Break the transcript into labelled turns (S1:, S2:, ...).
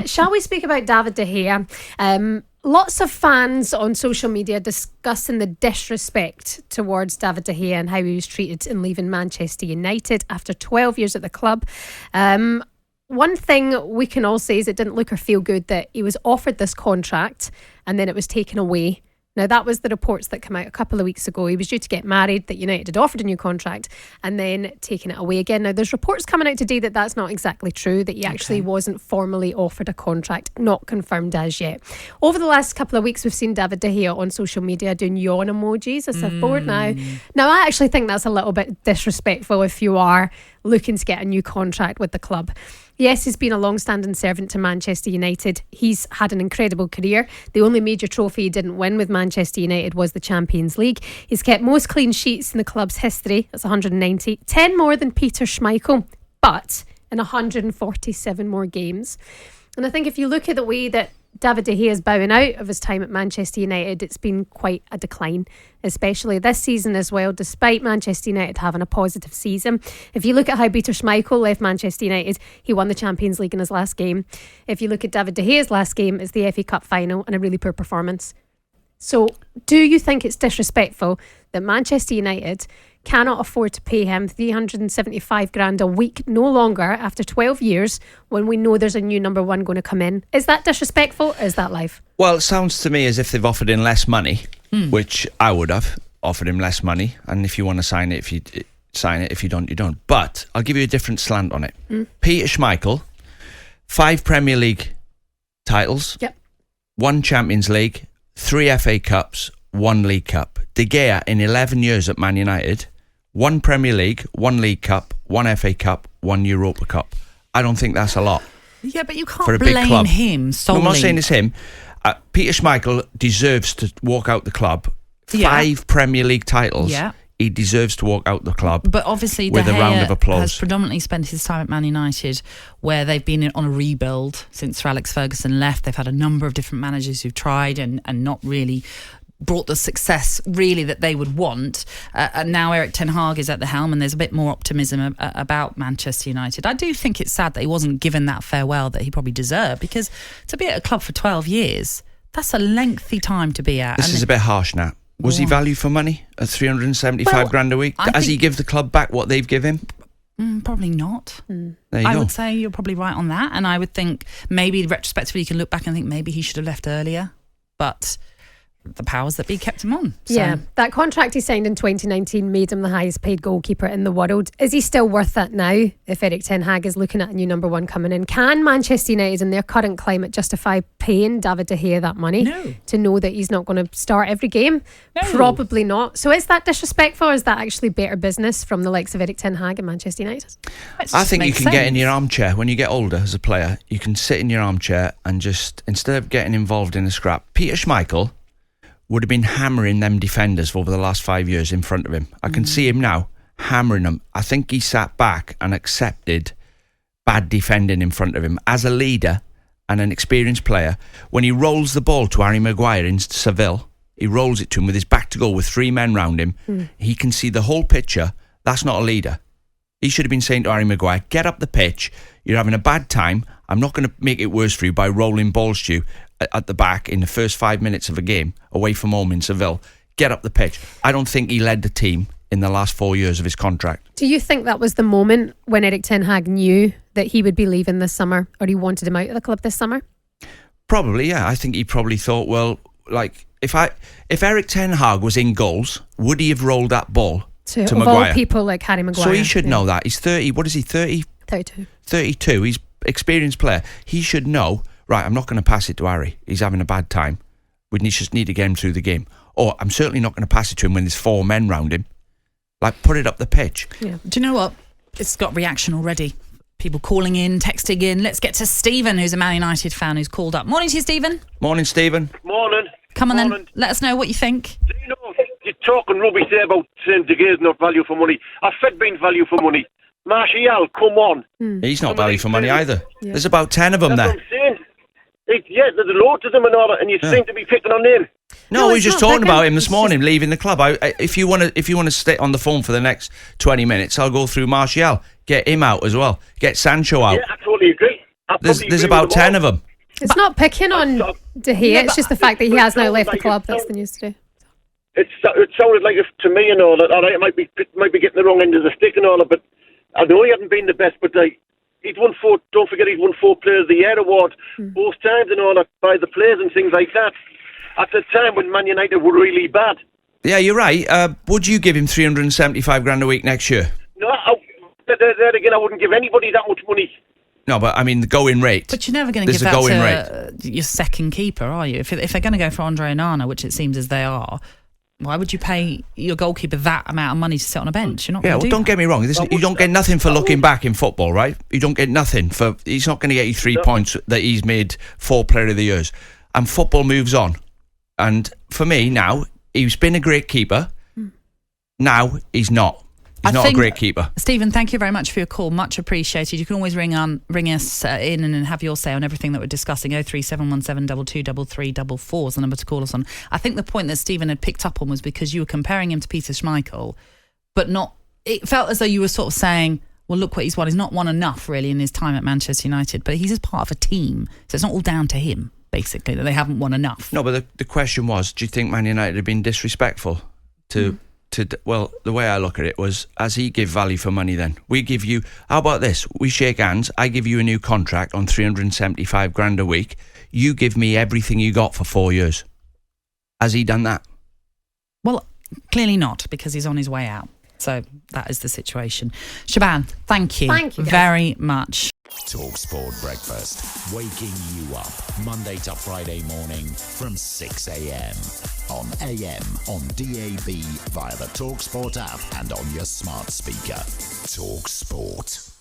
S1: Shall we speak about David de Gea? Lots of fans on social media discussing the disrespect towards David de Gea and how he was treated in leaving Manchester United after 12 years at the club. One thing we can all say is it didn't look or feel good that he was offered this contract and then it was taken away. Now, that was the reports that came out a couple of weeks ago. He was due to get married, that United had offered a new contract and then taken it away again. Now, there's reports coming out today that that's not exactly true, that he actually wasn't formally offered a contract, not confirmed as yet. Over the last couple of weeks, we've seen David de Gea on social media doing yawn emojis as if bored now. Now, I actually think that's a little bit disrespectful if you are looking to get a new contract with the club. Yes, he's been a long-standing servant to Manchester United. He's had an incredible career. The only major trophy he didn't win with Manchester United was the Champions League. He's kept most clean sheets in the club's history. That's 190. 10 more than Peter Schmeichel, but in 147 more games. And I think if you look at the way that David de Gea is bowing out of his time at Manchester United, it's been quite a decline, especially this season as well, despite Manchester United having a positive season. If you look at how Peter Schmeichel left Manchester United, he won the Champions League in his last game. If you look at David de Gea's last game, it's the FA Cup final and a really poor performance. So do you think it's disrespectful that Manchester United cannot afford to pay him 375 grand a week no longer after 12 years when we know there's a new number one going to come in? Is that disrespectful or is that life?
S2: Well, it sounds to me as if they've offered him less money, which I would have offered him less money. And if you want to sign it, sign it. If you don't, you don't. But I'll give you a different slant on it. Peter Schmeichel, 5 Premier League titles, 1 Champions League, 3 FA Cups, 1 League Cup. De Gea in 11 years at Man United, 1 Premier League, 1 League Cup, 1 FA Cup, 1 Europa Cup. I don't think that's a lot.
S3: Yeah, but you
S2: for
S3: can't
S2: a big
S3: blame
S2: club.
S3: him solely.
S2: No, I'm not saying it's him. Peter Schmeichel deserves to walk out the club. 5 Premier League titles.
S3: Yeah.
S2: He deserves to walk out the club.
S3: But obviously,
S2: with
S3: De Gea
S2: a round of applause.
S3: has predominantly spent his time at Man United, where they've been on a rebuild since Sir Alex Ferguson left. They've had a number of different managers who've tried and not really brought the success really that they would want. And now Erik ten Hag is at the helm and there's a bit more optimism about Manchester United. I do think it's sad that he wasn't given that farewell that he probably deserved, because to be at a club for 12 years, that's a lengthy time to be at.
S2: This is a bit harsh now. Was he value for money at 375 grand a week? Does he give the club back what they've given him?
S3: Probably not.
S2: There you
S3: I
S2: go.
S3: would say you're probably right on that. And I would think maybe retrospectively you can look back and think maybe he should have left earlier. But the powers that be kept him on. So.
S1: Yeah, that contract he signed in 2019 made him the highest paid goalkeeper in the world. Is he still worth that now if Erik ten Hag is looking at a new number one coming in? Can Manchester United in their current climate justify paying David de Gea that money to know that he's not going to start every game? No. Probably not. So is that disrespectful or is that actually better business from the likes of Erik ten Hag and Manchester United?
S2: I think you can get in your armchair when you get older as a player. You can sit in your armchair and just, instead of getting involved in a scrap, Peter Schmeichel would have been hammering them defenders over the last 5 years in front of him. I can see him now hammering them. I think he sat back and accepted bad defending in front of him. As a leader and an experienced player, when he rolls the ball to Harry Maguire in Seville, he rolls it to him with his back to goal with 3 men round him. He can see the whole picture. That's not a leader. He should have been saying to Harry Maguire, get up the pitch. You're having a bad time. I'm not going to make it worse for you by rolling balls to you at the back in the first 5 minutes of a game away from home in Seville. Get up the pitch. I don't think he led the team in the last 4 years of his contract.
S1: Do you think that was the moment when Erik ten Hag knew that he would be leaving this summer, or he wanted him out of the club this summer?
S2: Probably, yeah. I think he probably thought, well, like if Erik ten Hag was in goals, would he have rolled that ball to Maguire?
S1: All people like Harry Maguire.
S2: So he should know that. He's 30. What is he? 30?
S1: 32.
S2: 32. He's experienced player. He should know. Right, I'm not going to pass it to Harry. He's having a bad time. We just need to get him through the game. Or I'm certainly not going to pass it to him when there's 4 men round him. Like, put it up the pitch.
S3: Yeah. Do you know what? It's got reaction already. People calling in, texting in. Let's get to Stephen, who's a Man United fan, who's called up. Morning to you, Stephen.
S2: Morning, Stephen.
S4: Morning.
S3: Come on then. Let us know what you think.
S4: Do you know, you're talking rubbish there about saying De Gea's not value for money. I said being value for money. Martial, come on.
S2: He's not value for money either. Yeah. There's about 10 of them
S4: That's
S2: there.
S4: what I'm saying. Yeah, there's loads of them and all that, and you seem to be picking on them.
S2: No, we were just talking about him this morning, leaving the club. If you want to stay on the phone for the next 20 minutes, I'll go through Martial. Get him out as well. Get Sancho out.
S4: Yeah, I totally agree.
S2: There's about 10 of them.
S1: It's not picking on De Gea, it's just the fact that he has now left the club. That's the news today.
S4: It sounded like, to me and all that, all right, it might be getting the wrong end of the stick and all that, but I know he hadn't been the best, but he'd won 4, don't forget he'd won 4 Players of the Year award both times and all that by the players and things like that. At the time when Man United were really bad.
S2: Yeah, you're right. Would you give him 375 grand a week next year?
S4: No, there again, I wouldn't give anybody that much money.
S2: No, but I mean the going rate.
S3: But you're never going to give that to your second keeper, are you? If they're going to go for Andre Aherne, which it seems as they are, why would you pay your goalkeeper that amount of money to sit on a bench? You're not going to do
S2: don't get me wrong. You don't get nothing for looking back in football, right? You don't get nothing for. He's not going to get you 3 points that he's made 4 Player of the Years. And football moves on. And for me now, he's been a great keeper. Now he's not. He's not a great keeper.
S3: Stephen, thank you very much for your call. Much appreciated. You can always ring us in and have your say on everything that we're discussing. 03717 223344 is the number to call us on. I think the point that Stephen had picked up on was because you were comparing him to Peter Schmeichel, but not. It felt as though you were sort of saying, well, look what he's won. He's not won enough, really, in his time at Manchester United, but he's as part of a team. So it's not all down to him, basically, that they haven't won enough.
S2: No, but the question was, do you think Man United have been disrespectful to... Well, the way I look at it was, as he give value for money then, we give you, how about this? We shake hands, I give you a new contract on 375 grand a week, you give me everything you got for 4 years. Has he done that?
S3: Well, clearly not, because he's on his way out. So that is the situation. Shebahn, thank you very much.
S5: talkSPORT Breakfast, waking you up Monday to Friday morning from 6 a.m. on AM, on DAB, via the talkSPORT app and on your smart speaker. talkSPORT.